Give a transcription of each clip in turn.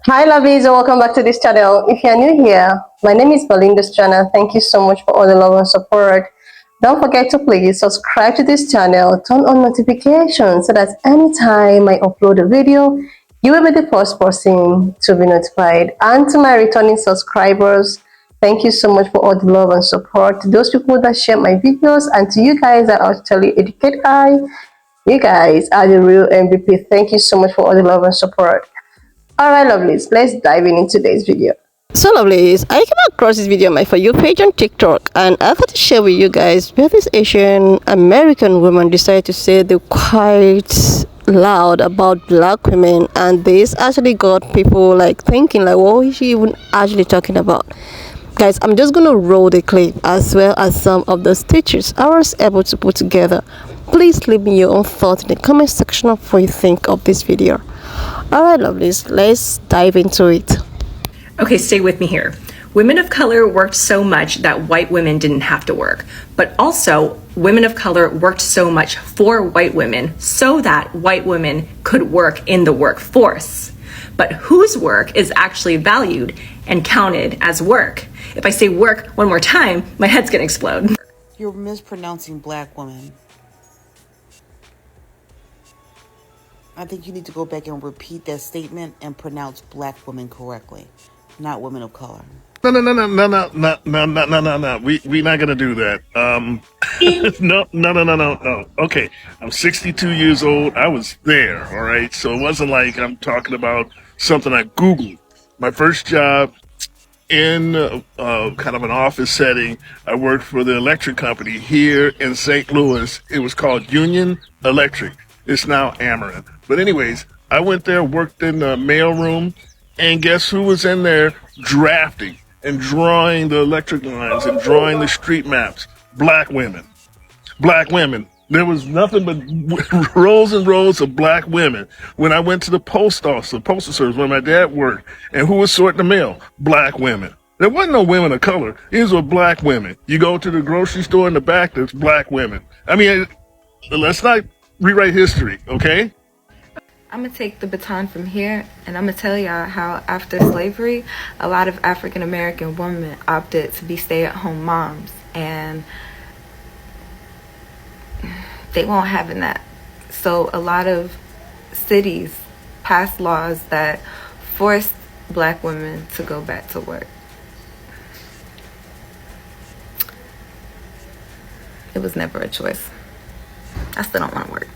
Hi lovelies and welcome back to this channel. If you're new here, my name is Belinda's channel. Thank you so much for all the love and support. Don't forget to please subscribe to this channel, turn on notifications so that anytime I upload a video, you will be the first person to be notified. And to my returning subscribers, thank you so much for all the love and support. To those people that share my videos and to you guys that actually educate you guys are the real MVP. Thank you so much for all the love and support. Alright lovelies, let's dive in today's video. So lovelies, I came across this video on my For You page on TikTok and I thought to share with you guys where this Asian American woman decided to say they're quite loud about black women, and this actually got people like thinking like, what is she even actually talking about? Guys, I'm just gonna roll the clip as well as some of the stitches I was able to put together. Please leave me your own thoughts in the comment section of what you think of this video. Alright lovelies, let's dive into it. Okay, stay with me here. Women of color worked so much that white women didn't have to work, but also women of color worked so much for white women so that white women could work in the workforce. But whose work is actually valued and counted as work? If I say work one more time, my head's gonna explode. You're mispronouncing black woman. I think you need to go back and repeat that statement and pronounce black women correctly, not women of color. No. We're not gonna do that. No. Okay, I'm 62 years old. I was there, all right? So it wasn't like I'm talking about something I Googled. My first job in kind of an office setting, I worked for the electric company here in St. Louis. It was called Union Electric. It's now Amarin. But anyways, I went there, worked in the mail room, and guess who was in there drafting and drawing the electric lines and drawing the street maps? Black women. Black women. There was nothing but rows and rows of black women. When I went to the post office, the postal service, where my dad worked, and who was sorting the mail? Black women. There wasn't no women of color. These were black women. You go to the grocery store in the back, there's black women. I mean, let's not rewrite history, okay? I'm gonna take the baton from here and I'm gonna tell y'all how after slavery a lot of African American women opted to be stay-at-home moms, and they won't having that. So a lot of cities passed laws that forced black women to go back to work. It was never a choice. I still don't want to work.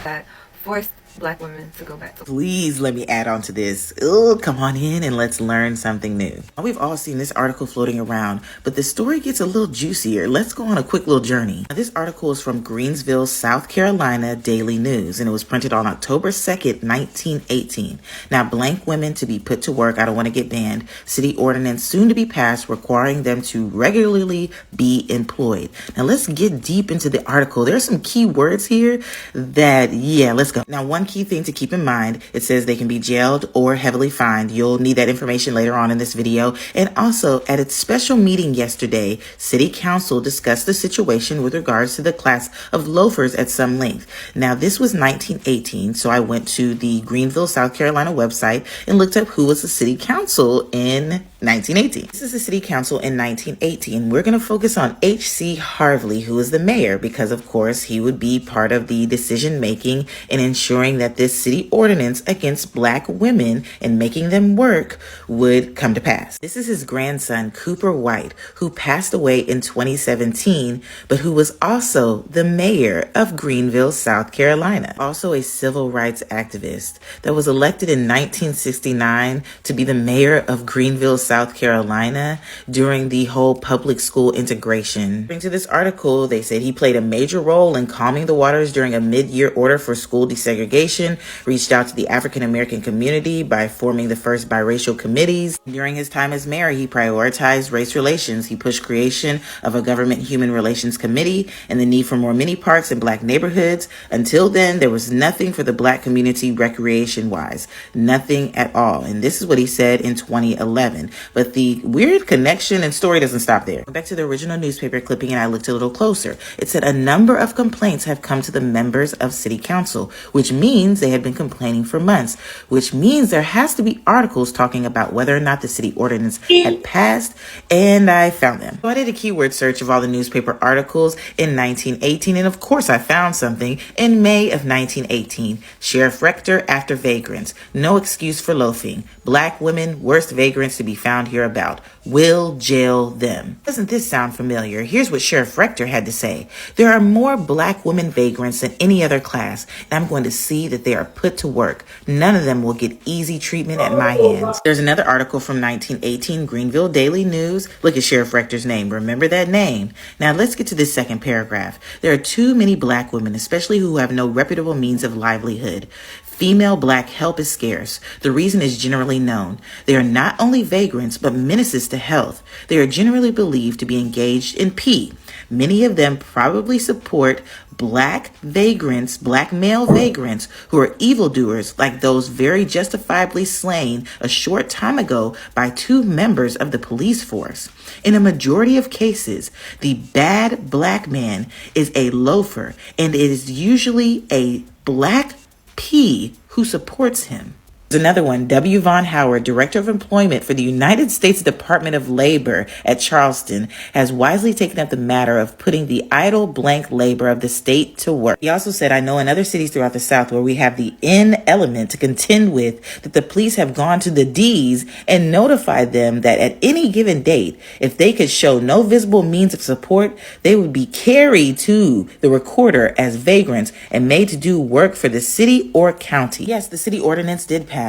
That forced black women to go back to work. Please let me add on to this. Oh, come on in and let's learn something new. We've all seen this article floating around, but the story gets a little juicier. Let's go on a quick little journey. Now, this article is from Greenville, South Carolina Daily News, and it was printed on October 2nd, 1918. Now, blank women to be put to work. I don't want to get banned. City ordinance soon to be passed requiring them to regularly be employed. Now, let's get deep into the article. There are some key words here that, yeah, let's go. Now, one key thing to keep in mind, it says they can be jailed or heavily fined. You'll need that information later on in this video. And also, at its special meeting yesterday, City Council discussed the situation with regards to the class of loafers at some length. Now, this was 1918, so I went to the Greenville, South Carolina website and looked up who was the City Council in 1918. This is the City Council in 1918. We're going to focus on H.C. Harvey, who is the mayor, because of course he would be part of the decision making in ensuring that this city ordinance against black women and making them work would come to pass. This is his grandson, Cooper White, who passed away in 2017, but who was also the mayor of Greenville, South Carolina. Also a civil rights activist that was elected in 1969 to be the mayor of Greenville, South Carolina during the whole public school integration. According to this article, they said he played a major role in calming the waters during a mid-year order for school desegregation, reached out to the African American community by forming the first biracial committees. During his time as mayor, he prioritized race relations. He pushed creation of a government human relations committee and the need for more mini parks in black neighborhoods. Until then, there was nothing for the black community recreation-wise. Nothing at all. And this is what he said in 2011. But the weird connection and story doesn't stop there. Back to the original newspaper clipping, and I looked a little closer. It said a number of complaints have come to the members of City Council, which means means they had been complaining for months, which means there has to be articles talking about whether or not the city ordinance had passed, and I found them. So I did a keyword search of all the newspaper articles in 1918, and of course I found something in May of 1918. Sheriff Rector after vagrants. No excuse for loafing. Black women, worst vagrants to be found hereabout. Will jail them. Doesn't this sound familiar? Here's what Sheriff Rector had to say. There are more black women vagrants than any other class, and I'm going to see that they are put to work. None of them will get easy treatment at my hands. There's another article from 1918, Greenville Daily News. Look at Sheriff Rector's name. Remember that name. Now let's get to this second paragraph. There are too many black women, especially who have no reputable means of livelihood. Female black help is scarce. The reason is generally known. They are not only vagrants, but menaces to health. They are generally believed to be engaged in P. Many of them probably support black vagrants, black male vagrants, who are evildoers like those very justifiably slain a short time ago by 2 members of the police force. In a majority of cases, the bad black man is a loafer, and it is usually a black P who supports him. There's another one. W. Von Howard, Director of Employment for the United States Department of Labor at Charleston, has wisely taken up the matter of putting the idle blank labor of the state to work. He also said, I know in other cities throughout the South where we have the N element to contend with, that the police have gone to the D's and notified them that at any given date, if they could show no visible means of support, they would be carried to the recorder as vagrants and made to do work for the city or county. Yes, the city ordinance did pass.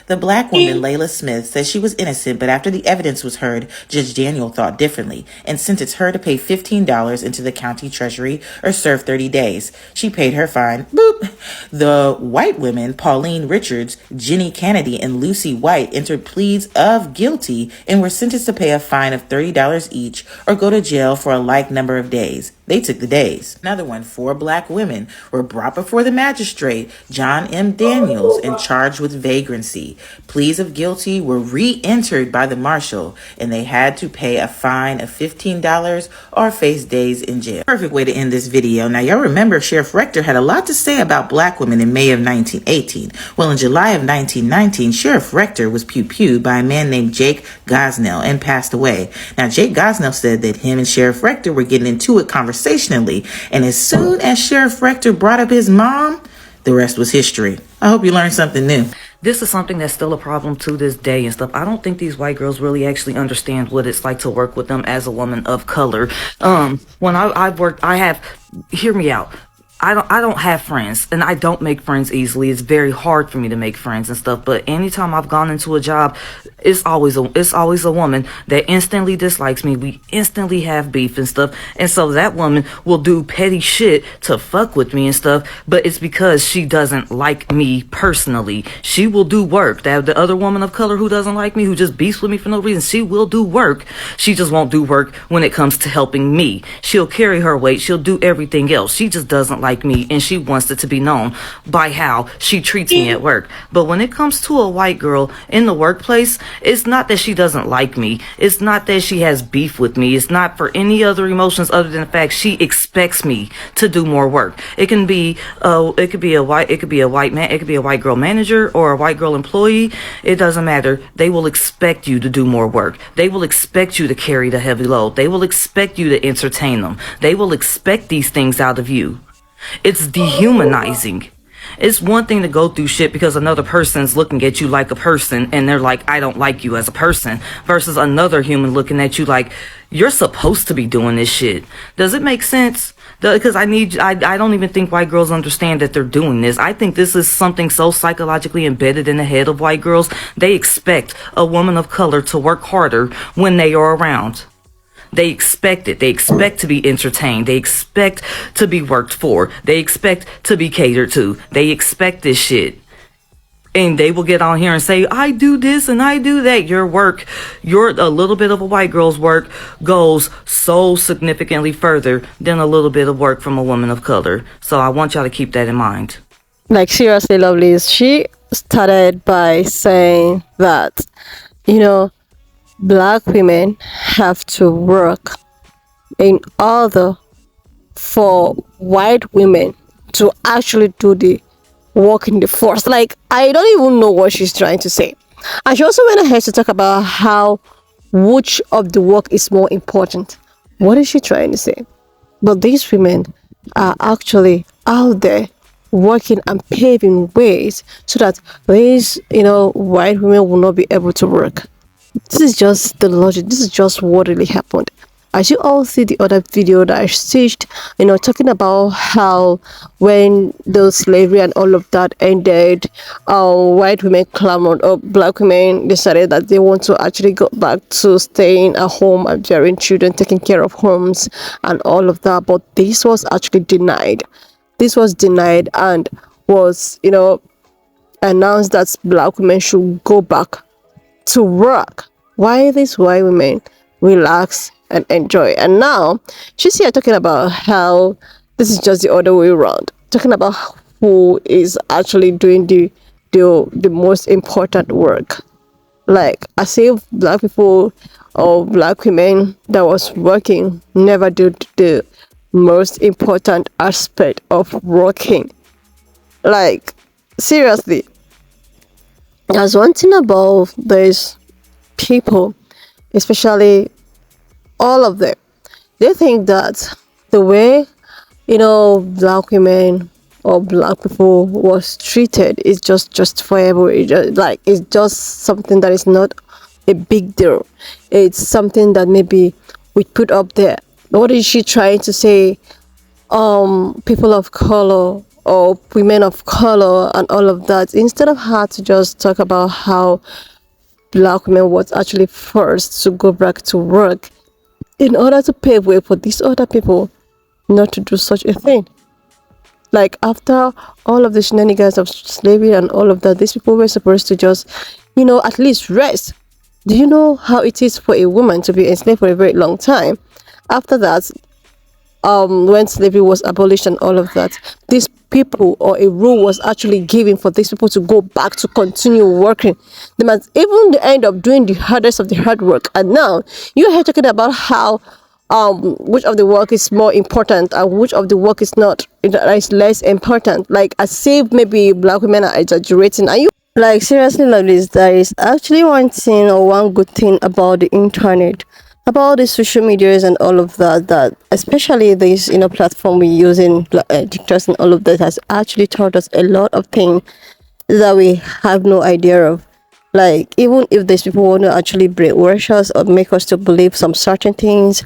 The black woman, Layla Smith, says she was innocent, but after the evidence was heard, Judge Daniel thought differently and sentenced her to pay $15 into the county treasury or serve 30 days. She paid her fine. Boop. The white women, Pauline Richards, Jenny Kennedy, and Lucy White, entered pleas of guilty and were sentenced to pay a fine of $30 each or go to jail for a like number of days. They took the days. Another one, 4 black women were brought before the magistrate, John M. Daniels, and charged with vagrancy. Pleas of guilty were re-entered by the marshal, and they had to pay a fine of $15 or face days in jail. Perfect way to end this video. Now, y'all remember Sheriff Rector had a lot to say about black women in May of 1918. Well, in July of 1919, Sheriff Rector was pew-pewed by a man named Jake Gosnell and passed away. Now, Jake Gosnell said that him and Sheriff Rector were getting into it conversationally, and as soon as Sheriff Rector brought up his mom, the rest was history. I hope you learned something new. This is something that's still a problem to this day and stuff. I don't think these white girls really actually understand what it's like to work with them as a woman of color. When I've worked, hear me out. I don't have friends, and I don't make friends easily. It's very hard for me to make friends and stuff. But anytime I've gone into a job, it's always a woman that instantly dislikes me. We instantly have beef and stuff, and so that woman will do petty shit to fuck with me and stuff. But it's because she doesn't like me personally. She will do work. That the other woman of color who doesn't like me, who just beefs with me for no reason, she will do work. She just won't do work when it comes to helping me. She'll carry her weight. She'll do everything else. She just doesn't like me, and she wants it to be known by how she treats me at work. But when it comes to a white girl in the workplace, it's not that she doesn't like me. It's not that she has beef with me. It's not for any other emotions other than the fact she expects me to do more work. It could be a white girl manager or a white girl employee. It doesn't matter. They will expect you to do more work. They will expect you to carry the heavy load. They will expect you to entertain them. They will expect these things out of you. It's dehumanizing. It's one thing to go through shit because another person's looking at you like a person and they're like, I don't like you as a person, versus another human looking at you like, you're supposed to be doing this shit. Does it make sense? Because I don't even think white girls understand that they're doing this. I think this is something so psychologically embedded in the head of white girls. They expect a woman of color to work harder when they are around. They expect it. They expect to be entertained. They expect to be worked for. They expect to be catered to. They expect this shit. And they will get on here and say, I do this and I do that. Your work, a little bit of a white girl's work goes so significantly further than a little bit of work from a woman of color. So I want y'all to keep that in mind. Like, seriously, lovelies, she started by saying that, black women have to work in order for white women to actually do the working the force. Like, I don't even know what she's trying to say. And she also went ahead to talk about how which of the work is more important. What is she trying to say? But these women are actually out there working and paving ways so that these, white women will not be able to work. This is just the logic. This is just what really happened. As you all see the other video that I stitched, talking about how when the slavery and all of that ended, white women clamored, or black women decided that they want to actually go back to staying at home and bearing children, taking care of homes and all of that. But this was actually denied. This was denied and was, announced that black women should go back to work. Why these white women relax and enjoy? And now she's here talking about how this is just the other way around, talking about who is actually doing the most important work. Like, as if black people or black women that was working never did the most important aspect of working. Like, seriously, there's one thing about these people, especially all of them. They think that the way, black women or black people was treated is just justifiable. It's just something that is not a big deal. It's something that maybe we put up there. What is she trying to say? People of color or women of color and all of that, instead of her to just talk about how black women was actually forced to go back to work in order to pave way for these other people not to do such a thing. Like, after all of the shenanigans of slavery and all of that, these people were supposed to just, at least rest. Do you know how it is for a woman to be enslaved for a very long time? After that, when slavery was abolished and all of that, these people, or a rule was actually given for these people to go back to continue working. They must even end up doing the hardest of the hard work. And now you're here talking about how which of the work is more important and which of the work is not, is less important. Like, as if maybe black women are exaggerating. Are you, like, seriously, ladies? There is actually one thing or one good thing about the internet, about the social medias and all of that especially this platform we use in TikTok and all of that has actually taught us a lot of things that we have no idea of. Like, even if these people want to actually brainwash us or make us to believe some certain things,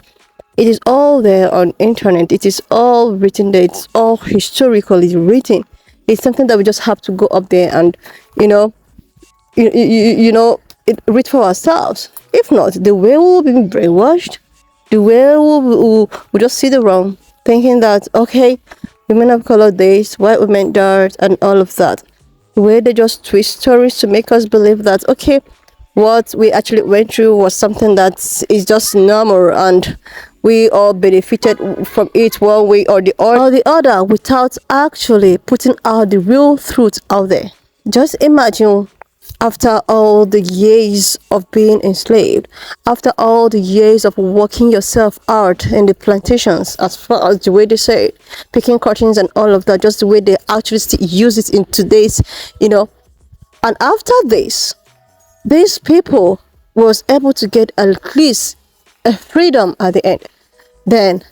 it is all there on internet. It is all written there. It's all historically written. It's something that we just have to go up there and read for ourselves. If not, the way we will be brainwashed, the way we just sit around thinking that, okay, women of color this, white women that, and all of that. The way they just twist stories to make us believe that, okay, what we actually went through was something that is just normal and we all benefited from it one way or the other, without actually putting out the real truth out there. Just imagine, after all the years of being enslaved, after all the years of working yourself out in the plantations, as far as the way they say it, picking curtains and all of that, just the way they actually still use it in today's, and after this, these people was able to get at least a freedom at the end. Then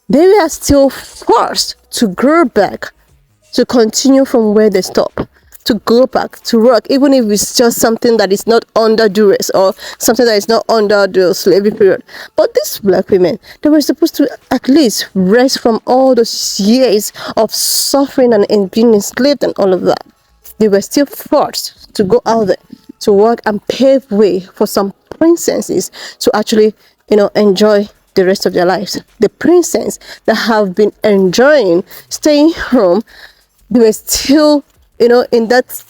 they were still forced to go back, to continue from where they stopped, to go back to work, even if it's just something that is not under duress or something that is not under the slavery period. But these black women, they were supposed to at least rest from all those years of suffering and being enslaved and all of that. They were still forced to go out there to work and pave way for some princesses to actually, enjoy the rest of their lives. The princesses that have been enjoying staying home, they were still, in that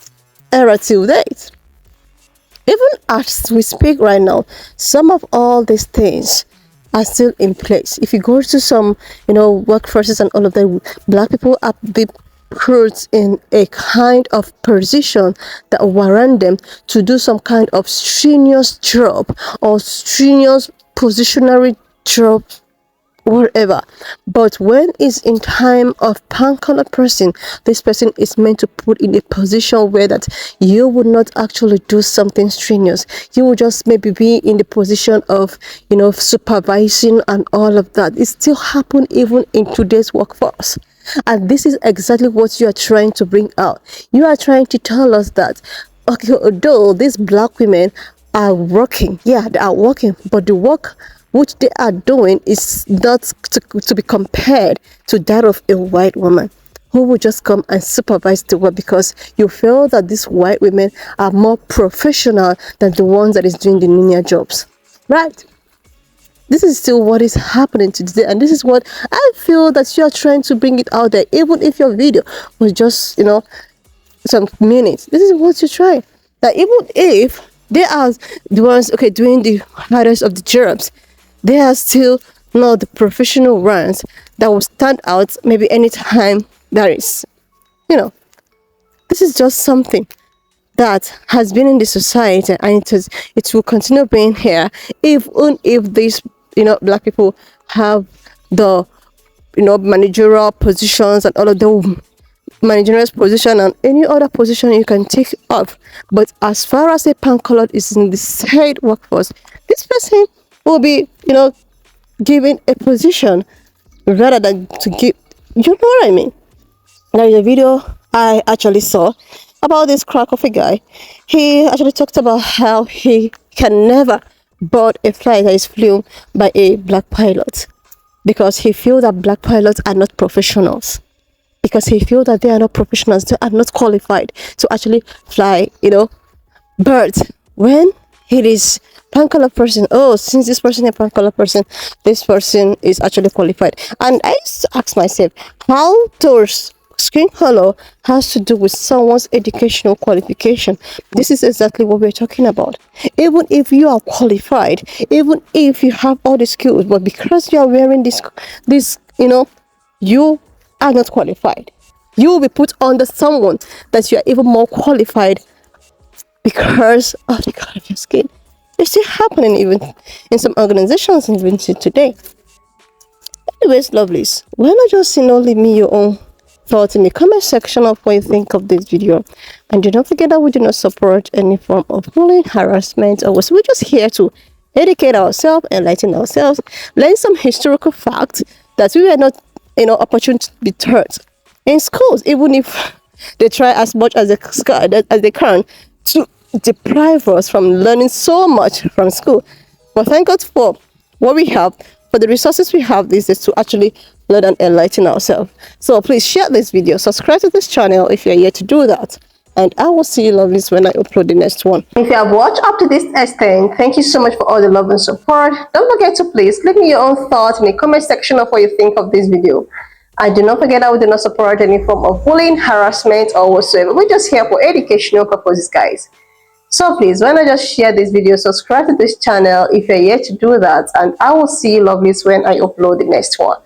era till date. Even as we speak right now, some of all these things are still in place. If you go to some, workforces and all of that, black people are being put in a kind of position that warrant them to do some kind of strenuous job or strenuous positionary job whatever. But when it's in time of pan-colored person, this person is meant to put in a position where that you would not actually do something strenuous. You will just maybe be in the position of, supervising and all of that. It still happen even in today's workforce. And this is exactly what you are trying to bring out. You are trying to tell us that, okay, although these black women are working, yeah, they are working, but the work which they are doing is not to be compared to that of a white woman who will just come and supervise the work, because you feel that these white women are more professional than the ones that is doing the linear jobs, right? This is still what is happening today, and this is what I feel that you are trying to bring it out there. Even if your video was just, some minutes, this is what you're trying. That even if they are the ones, okay, doing the hardest of the jobs, they are still not the professional ones that will stand out maybe anytime there is, this is just something that has been in the society, and it will continue being here even if these black people have the managerial positions and all of the managerial position and any other position you can take up. But as far as a pan-colored is in the said workforce, this person will be given a position rather than to give, what I mean. There is a video I actually saw about this crack of a guy. He actually talked about how he can never board a flight that is flown by a black pilot, because he feels that black pilots are not professionals. Because he feels that they are not professionals, they are not qualified to actually fly, birds. When it is pan-colored person, oh, since this person is a pan-colored person, this person is actually qualified. And I used to ask myself, how does skin color has to do with someone's educational qualification? This is exactly what we're talking about. Even if you are qualified, even if you have all the skills, but because you are wearing this, you are not qualified. You will be put under someone that you are even more qualified because of the color of your skin. It's still happening even in some organizations, even today. Anyways, lovelies, why not just leave me your own thoughts in the comment section of what you think of this video. And do not forget that we do not support any form of bullying, harassment, or we're just here to educate ourselves, enlighten ourselves, learn some historical facts that we were not opportune to be taught in schools, even if they try as much as they can to deprive us from learning so much from school. But thank God for what we have, for the resources we have these days to actually learn and enlighten ourselves. So please share this video, subscribe to this channel if you're yet to do that, and I will see you lovelies when I upload the next one. If you have watched up to this extent, thank you so much for all the love and support. Don't forget to please leave me your own thoughts in the comment section of what you think of this video. And do not forget that we do not support any form of bullying, harassment, or whatsoever. We're just here for educational purposes, guys. So please, why not just share this video, subscribe to this channel if you're yet to do that, and I will see you lovelies when I upload the next one.